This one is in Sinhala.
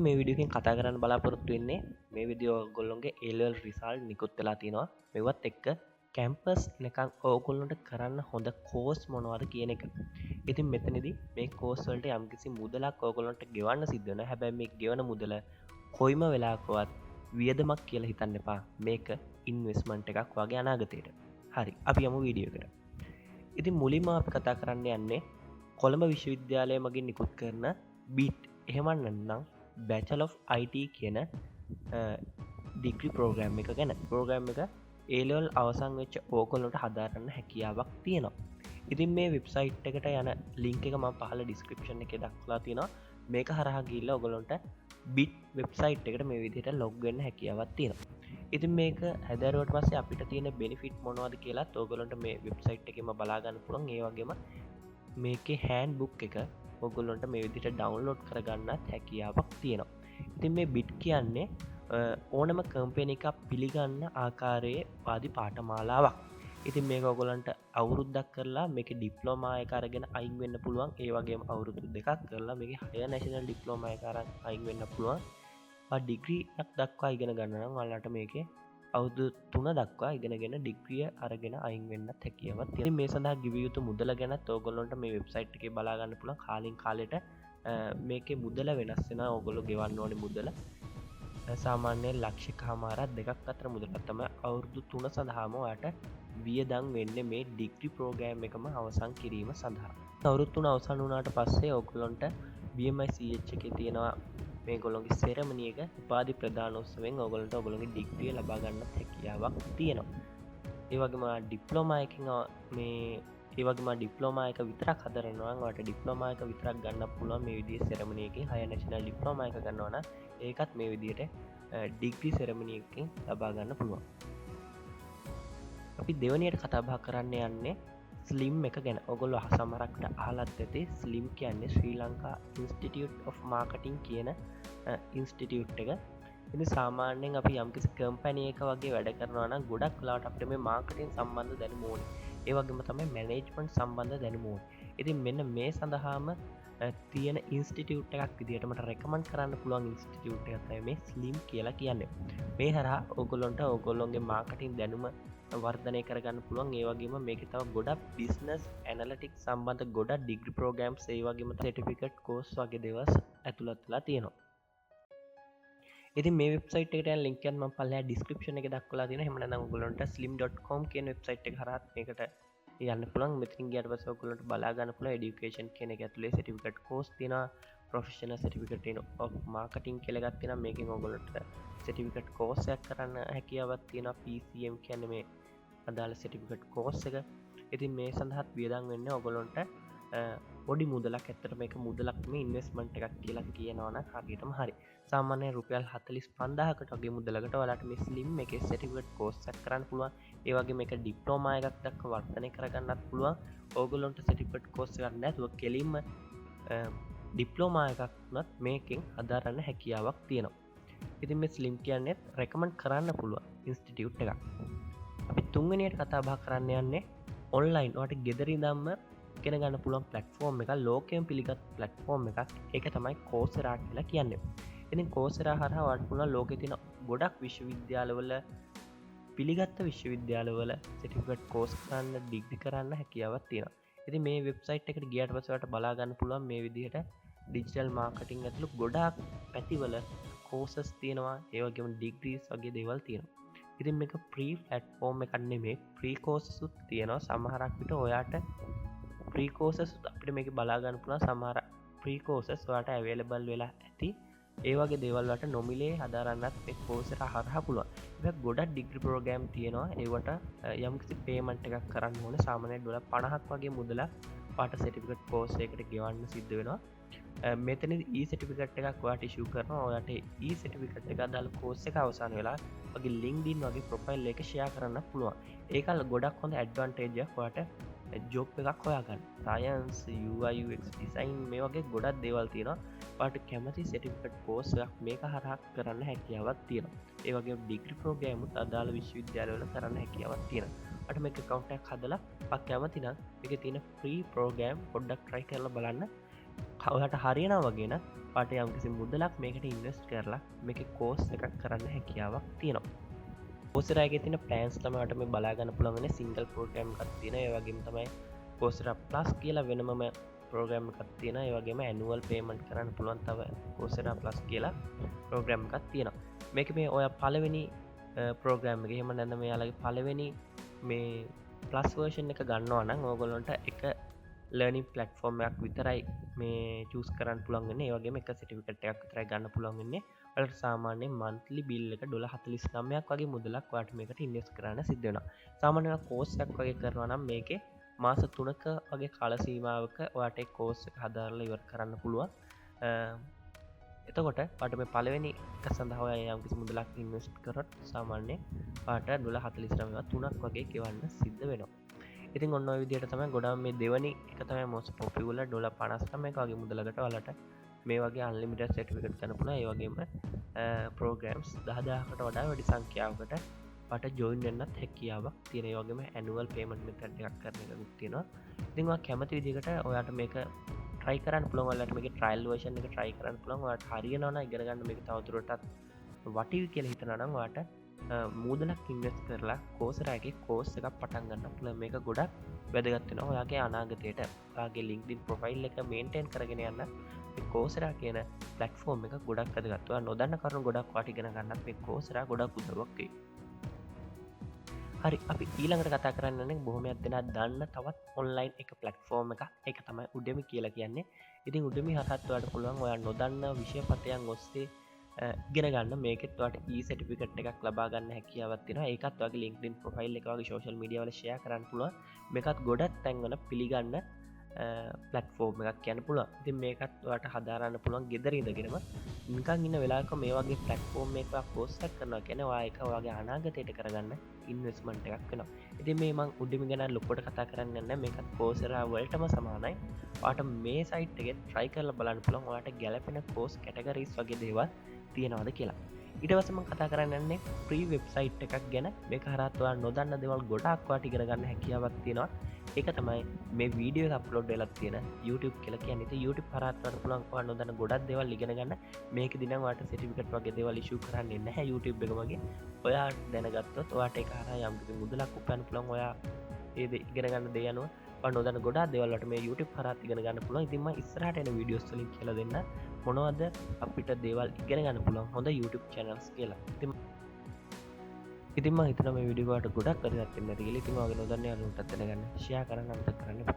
මේ විඩියකින් කතා කරන්න බලාපොරොත්තු වෙන්නේ මේ විදිියෝ ගොල්ලොන්ගේ ඒලල් රිසාල් නිකුත් වෙලා තිනවා මෙවත් එක්ක කැම්පස් නිකං ඕගොල්ලොන්ට කරන්න හොඳ කෝස් මොනවාද කියන එක. ඉතින් මෙතනදි මේ කෝස්වලට යම්කිසි මුදලක් ඕගොලොන්ට ගෙවන්න සිද්ධන හැබැ මේ ගෙවන මුදල කොයිම වෙලාකොවත් වියදමක් කියලා හිතන්න එපා මේක ඉන්වෙස්මන්ට් එකක් වගේ අනාගතයට. හරි අපි යමු වීඩියෝ කර. ඉතින් මුලින්ම අපි කතා කරන්න යන්නේ කොළඹ විශ්වවිද්‍යාලය මගින් නිකුත් කරන බීට් එහෙමන්නන්නම් බැචල් of IT කියන ඩිග්‍රී ප්‍රෝග්‍රම් එක ගැන ප්‍රෝග්‍රම් එක ඒලවල් අවසං වෙච්ච ඕකොලොට හදාරන්න හැකියාවක් තියෙනවා. ඉතින් මේ වෙබ්සයිට් එකට යන ලිංක එක ම පහල ඩිස්ක්‍රපෂන් එක දක්ලා තියෙනවා මේක හරහා ගිල්ල ඔගොලොන්ට බිට් වෙබ්සයිට් එකට මේ විදිහට ලොග්ගන්න හැකියාවත් තියෙනවා. ඉතින් මේක හැදරුවට පස්සේ අපිට තියෙන බෙනිෆිට් මොනවාද කියලා ඔගොලොන්ට මේ වෙබ්සයිට් එකම බලාගන්න පුළන් ඒවගේම මේක හෑන් බුක් එක ඔගොල්ලොන්ට මේ විදිට ඩවන්ලෝඩ් කරගන්නත් හැකියාවක් තියෙනවා. ඉතින් මේ බිට් කියන්නේ ඕනම කම්පෙන එක පිළිගන්න ආකාරයේ පාදි පාටමාලාවක්. ඉතින් මේක ඔගොලන්ට අවුරුද්දක් කරලා මේක ඩිප්ලෝමාය කරගෙන අයින් වෙන්න පුළුවන් ඒවගේ අවුරුදු දෙකක් කරලා මේ හය නැශනල් ඩිප්ලෝමය කරන්න අයින් වෙන්න පුළුවන් ඩිග්‍රීක් දක්වා ඉගෙන ගන්නනම් වල්ලට මේක අවුදු 3 දක්වා ඉගෙනගෙන ඩිග්‍රිය අරගෙන අයින් වෙන්න හැකියාවත් තියෙන. මේ සඳහා ගිවිය යුතු මුදල ගැන ඕගොල්ලොන්ට මේ වෙබ්සයිට් එකේ බලා ගන්න පුළුවන්. කාලින් කාලෙට මේකේ මුදල වෙනස් වෙනවා. ඕගොල්ලෝ ගෙවන්න ඕනේ මුදල සාමාන්‍යයෙන් ලක්ෂකමාරක් දෙකක් අතර මුදලක් තමයි අවුරුදු 3 සඳහාම ඔයාලට වියදම් වෙන්නේ මේ ඩිග්‍රී ප්‍රෝග්‍රෑම් එකම අවසන් කිරීම සඳහා. අවුරුදු 3 අවසන් වුණාට පස්සේ ඕගොල්ලොන්ට BMI CH එකේ තියෙනවා මේ ගොලොන්ගේ සෙරමනියක උපාධි ප්‍රධානෝත්සවෙන් ඔගොලන්ට ඔගොලොන්ගේ ඩිග්‍රිය ලබා ගන්නත් හැකියාවක් තියෙනවා. ඒ වගේම ඩිප්ලෝමා එකකින් මේ ඒ වගේම ඩිප්ලෝමා එක විතරක් හදරනවා නම් ඔයාලට ඩිප්ලෝමා එක විතරක් ගන්න පුළුවන් මේ විදිහේ සෙරමනි එකකින්. හය නැෂනල් ඩිප්ලෝමා එක ගන්නවා නම් ඒකත් මේ විදිහට ඩිග්‍රී සෙරමනි එකකින් ලබා ගන්න පුළුවන්. අපි දෙවනියට කතා බහ කරන්න යන්නේ ස්ලිම් එක ගැන. ඔගොල්ලෝ සමහරකට අහලත් ඇති ස්ලිම් කියන්නේ ශ්‍රී ලංකා ඉන්ස්ටිටියුට් ඔෆ් මාකටිං කියන ඉන්ස්ටිටියුට් එක. ඉති සාමාන්‍යයෙන් අපි යම්කිසි කම්පැනිය එක වගේ වැඩ කරනවා නම් ගොඩක් කලාට අපට මේ මාකටින් සම්බන්ධ දැනුමෝනි ඒවගේම තමයි මැනේජ්මන්ට් සම්බන්ධ දැනුමෝනි. ඉතින් මෙන්න මේ සඳහාම තියෙන ඉන්ස්ටිටියුට් එකක් විදිහටමට රෙකමන්ඩ් කරන්න පුළුවන් ඉන්ස්ටිටියුට් එකක් තමයි මේ ස්ලිම් කියලා කියන්නේ. මේ හරහා ඔයගොල්ලොන්ට ඔයගොල්ලොන්ගේ මාකටිං දැනුම වර්ධනය කරගන්න පුළුවන්. ඒ වගේම මේකේ තව ගොඩක් බිස්නස් ඇනලිටික්ස් සම්බන්ධ ගොඩක් ඩිග්‍රී ප්‍රෝග්‍රෑම්ස් ඒ වගේම සර්ටිෆිකේට් කෝස් වගේ දේවල් ඇතුළත් වෙලා තියෙනවා. ඉතින් මේ වෙබ්සයිට් එකට යන ලින්ක් එක මම පල්ලෙහා ඩිස්ක්‍රිප්ෂන් එකේ දක්වලා තියෙනවා. එහෙම නැත්නම් ඔයගොල්ලන්ට slim.com කියන වෙබ්සයිට් එක හරහා මේකට යන්න පුළුවන්. මෙතනින් ගියාට පස්සේ ඔයගොල්ලන්ට බලා ගන්න පුළුවන් এডুকেෂන් කියන එක ඇතුලේ සර්ටිෆිකේට් කෝස් තියෙනවා. Professional certificate in of marketing කියලා එකක් තියෙනවා. මේකෙන් ඔයගොල්ලන්ට සර්ටිෆිකේට් කෝස් එකක් කරන්න හැකියාවක් තියෙනවා. PCM කියන්නේ මේ අදාළ සර්ටිෆිකේට් කෝස් එක. ඉතින් මේ සඳහාත් වියදම් වෙන්නේ ඔයගොල්ලන්ට පොඩි මුදලක්. ඇත්තට මේක මුදලක් මේ ඉන්වෙස්ට්මන්ට් එකක් කියලා කියනවා නම් හරියටම හරි. සාමාන්‍යයෙන් රුපියල් 45000කට වගේ මුදලකට ඔයාලට මේ ස්ලිම් එකේ සර්ටිෆිකේට් කෝස් එකක් කරන්න පුළුවන්. ඒ වගේම මේක ඩිප්ලෝමා එකක් දක්වා වර්ධනය කරගන්නත් පුළුවන්. ඕගොල්ලන්ට සර්ටිෆිකේට් කෝස් එකක් නැතුව කෙලින්ම ඩිප්ලෝමා එකක් උනත් මේකෙන් හදාරන්න හැකියාවක් තියෙනවා. ඉතින් මේ ස්ලිම් කියන්නේ රෙකමන්ඩ් කරන්න පුළුවන් ඉන්ස්ටිටියුට් එකක්. අපි තුන්වෙනියට කතා බහ කරන්න යන්නේ ඔන්ලයින් ඔයාලට ගෙදර ඉඳන්ම ඉගෙන ගන්න පුළුවන් ප්ලැට්ෆෝම් එකක්. ලෝකයෙන් පිළිගත් ප්ලැට්ෆෝම් එකක්. ඒක තමයි කෝසෙරා කියලා කියන්නේ. ඉතින් කෝසෙරා හරහා ඔයාලට පුළුවන් ලෝකේ තියෙන ගොඩක් විශ්වවිද්‍යාලවල පිළිගත් විශ්වවිද්‍යාලවල සර්ටිෆිකේට් කෝස් කරන්න ඩිග්‍රී කරන්න හැකියාවක් තියෙනවා. ඉතින් මේ වෙබ්සයිට් එකට ගියාට පස්සේ ඔයාලට බලා ගන්න පුළුවන් මේ විදිහට ඩිජිටල් මාකටිං ඇතුළු ගොඩාක් පැතිවල කෝසස් තියෙනවා. ඒ වගේම ඩිග්‍රීස් වගේ දේවල් තියෙනවා. ඉතින් මේක ප්‍රී ප්ලැට්ෆෝම් එකක් නෙමෙයි. ප්‍රී කෝසස් උත් තියෙනවා. සමහරක් විට ඔයාට ප්‍රී කෝසස් අපිට මේක බලා ගන්න පුළුවන්. සමහර ප්‍රී කෝසස් ඔයාලට අවైలබල් වෙලා ඇති. ඒ වගේ දේවල් වලට නොමිලේ හදාරන්නත් මේ කෝසෙරා හරහා පුළුවන්. ඒක ගොඩක් ඩිග්‍රී ප්‍රෝග්‍රෑම් තියෙනවා. ඒවට යම්කිසි පේමන්ට් එකක් කරන්න ඕනේ. සාමාන්‍යයෙන් ඩොලර් 50ක් වගේ මුදලක් ඔයාලට සර්ටිෆිකේට් කෝස් එකකට ගෙවන්න සිද්ධ වෙනවා. මෙතනදි E සර්ටිෆිකේට් එකක් ඔයාලට ඉෂුව කරනවා. ඔයාලට E සර්ටිෆිකේට් එක අදාළ කෝස් එක අවසන් වෙලා වගේ LinkedIn වගේ ප්‍රොෆයිල් එක ෂෙයා කරන්න පුළුවන්. ඒක ගොඩක් හොඳ ඇඩ්වාන්ටේජ් එකක් ඔයාලට ජොබ් එකක් හොයාගන්න. සයන්ස් UI UX ඩිසයින් මේ වගේ ගොඩක් දේවල් තියෙනවා. ඔයාලට කැමති සර්ටිෆිකේට් කෝස් එකක් මේක හරහා කරන්න හැකියාවක් තියෙනවා. ඒ වගේම ඩිග්‍රී ප්‍රෝග්‍රෑම් උත් අදාළ විශ්වවිද්‍යාලවල කරන්න හැකියාවක් තියෙනවා. අට මේක account එකක් හදලා කැමති නම් මේකේ තියෙන ෆ්‍රී ප්‍රෝග්‍රෑම් පොඩ්ඩක් try කරලා බලන්න. හවට හරියන වගෙන පට යම්කිසි මුදලක් මේකට ඉන්වස්ට් කරලා මේක කෝස් එකක් කරන්න හැකියාවක් තියෙනවා. පෝසරගේ තින පලන්ස් තමට මේ බලාගන්න පුළන්ගෙන සිංගල් පෝග්‍රම් කත්තින ඒවගේම තමයි පෝසර ප්ලස් කියලා වෙනමම පෝග්‍රම් කත්තින ඒවගේම ඇනුවල් පේමන්ට් කරන්න පුළුවන් තව පෝසර ප්ලස් කියලා පෝග්‍රම් එකක් තියෙනවා. මේක මේ ඔය පලවෙනි පෝග්‍රම් එක හෙම නැඳ මෙයාලගේ පලවෙනි මේ ප්ලස් වර්ෂන් එක ගන්නවා නම් ඕගොලොන්ට එක ලර්නිින් පලට්ෆෝර්මයක් විතරයි මේ චස් කරන්න පුළන්ගෙන ඒවගේ එක සිටිවිකටයක් විතරයි ගන්න පුළන්ගන්නේ වලට සාමාන්‍ය මන්තලි බිල් එක $49ක් වගේ මුදලක් වාට මේකට ඉන්වස් කරන්න සිද්ධෙන සාමාන්‍ය කෝස්සක් වගේ කරනනම් මේක මාස 3ක වගේ කාලසීමාවක වාට කෝස් හදාරල ඉවර කරන්න පුළුවන්. එතකොට පට මේ පලවෙනි එක සඳහා යම්කිසි මුදලක් ඉන්වස්ට් කරොත් සාමාන්‍ය පාට $49 3ක් වගේ කෙවන්න සිද්ධ වෙනවා. ඉතින් ඔන්න විදියට තමයි ගොඩාම් මේ දෙවනි එක තමයි මොස් පොපියුලර් $50 වගේ මුදලකට වලට මේ වගේ අන්ලිමිටඩ් සර්ටිෆිකේට් ගන්න පුළුවන්. ඒ වගේම ප්‍රෝග්‍රෑම්ස් 10000කට වඩා වැඩි සංඛ්‍යාවකට පට ජොයින් වෙන්නත් හැකියාවක් තියෙන. ඒ වගේම ඇනුවල් පේමන්ට් මෙතඩ් එකක් කරන එකකුත් තියෙනවා. ඉතින් ඔයා කැමති විදිහකට ඔයාට මේක try කරන්න පුළුවන්. ඔයාලට මේකේ trial version එක try කරන්න පුළුවන්. ඔයාට හරියනවා නම් ඉගෙන ගන්න මේක තවදුරටත් වටිවි කියලා හිතනවා නම් ඔයාට මුදලක් ඉන්වෙස්ට් කරලා කෝසරාගේ කෝස් එකක් පටන් ගන්න පුළුවන්. මේක ගොඩක් වැදගත් වෙනවා ඔයාගේ අනාගතයට. ඔයාගේ LinkedIn ප්‍රොෆයිල් එක මේන්ටේන් කරගෙන යන්න මේ කෝසරා කියන ප්ලැට්ෆෝම් එක ගොඩක් වැදගත්. ඔයා නොදන්න කරුණු ගොඩක් වාට ඉගෙන ගන්නත් මේ කෝසරා ගොඩක් උදව්වක් වෙයි. හරි අපි ඊළඟට කතා කරන්නේ බොහොමයක් දෙනා දන්න තවත් ඔන්ලයින් එක ප්ලැට්ෆෝම් එකක්. ඒක තමයි Udemy කියලා කියන්නේ. ඉතින් Udemy හරහත් ඔයාලට පුළුවන් ඔයා නොදන්න විෂය පතයන් ඔස්සේ ඉගෙන ගන්න මේකෙත් ඔයාලට e-certificate එකක් ලබා ගන්න හැකියාවක් තියෙනවා. ඒකත් ඔයාගේ LinkedIn profile එක වගේ social media වල share කරන්න පුළුවන්. මේකත් ගොඩක් තැන්වල පිළිගන්න platform එකක් කියන්න පුළුවන්. ඉතින් මේකත් ඔයාලට හදාරන්න පුළුවන් ගෙදර ඉඳගෙනම නිකන් ඉන්න වෙලාවක මේ වගේ platform එකක් post කරනවා කියන්නේ ඔයා ඒක ඔයාගේ අනාගතයට කරගන්න investment එකක් වෙනවා. ඉතින් මේ මම Udemy ගැන ලොකුවට කතා කරන්නේ නැහැ. මේකත් Coursera වලටම සමානයි. ඔයාට මේ site එකෙන් try කරලා බලන්න පුළුවන් ඔයාට ගැලපෙන course categories වගේ දේවල් තියෙනවාද කියලා. ඊට පස්සේ මම කතා කරන්න යන්නේ free website එකක් ගැන. මේක හරහා ඔයා නොදන්න දේවල් ගොඩක් ඔයාට ඉගෙන ගන්න හැකියාවක් තියෙනවා. ඒක තමයි මේ වීඩියෝ එක අප්ලෝඩ් වෙලා තියෙන YouTube කියලා කියන්නේ. ඉතින් YouTube හරහා ඔයාලට පුළුවන් ඔයා නොදන්න ගොඩක් දේවල් ඉගෙන ගන්න. මේකෙදි නම් ඔයාට certificate වගේ දේවල් issue කරන්නේ නැහැ YouTube එක වගේ. ඔයා දැනගත්තොත් ඔයාට ඒක හරහා යම් කිසි මුදලක් උපයන්න පුළුවන්. ඔයා ඒ ඉගෙන ගන්න දේ යනවා ඔයා නොදන්න ගොඩක් දේවල් වලට මේ YouTube හරහා ඉගෙන ගන්න පුළුවන්. ඉතින් මම ඉස්සරහට එන වීඩියෝස් වලින් කියලා දෙන්න මොනවද අපිට දේවල් ඉගෙන ගන්න පුළුවන් හොඳ YouTube channels කියලා. ඉතින් මම හිතනවා මේ වීඩියෝ වලට ගොඩක් වැදගත් වෙන්න ඇති කියලා. ඉතින් ඔයාගේ නොදන්න යාළුවන්ටත් දැනගන්න share කරන්න අමතක කරන්න එපා.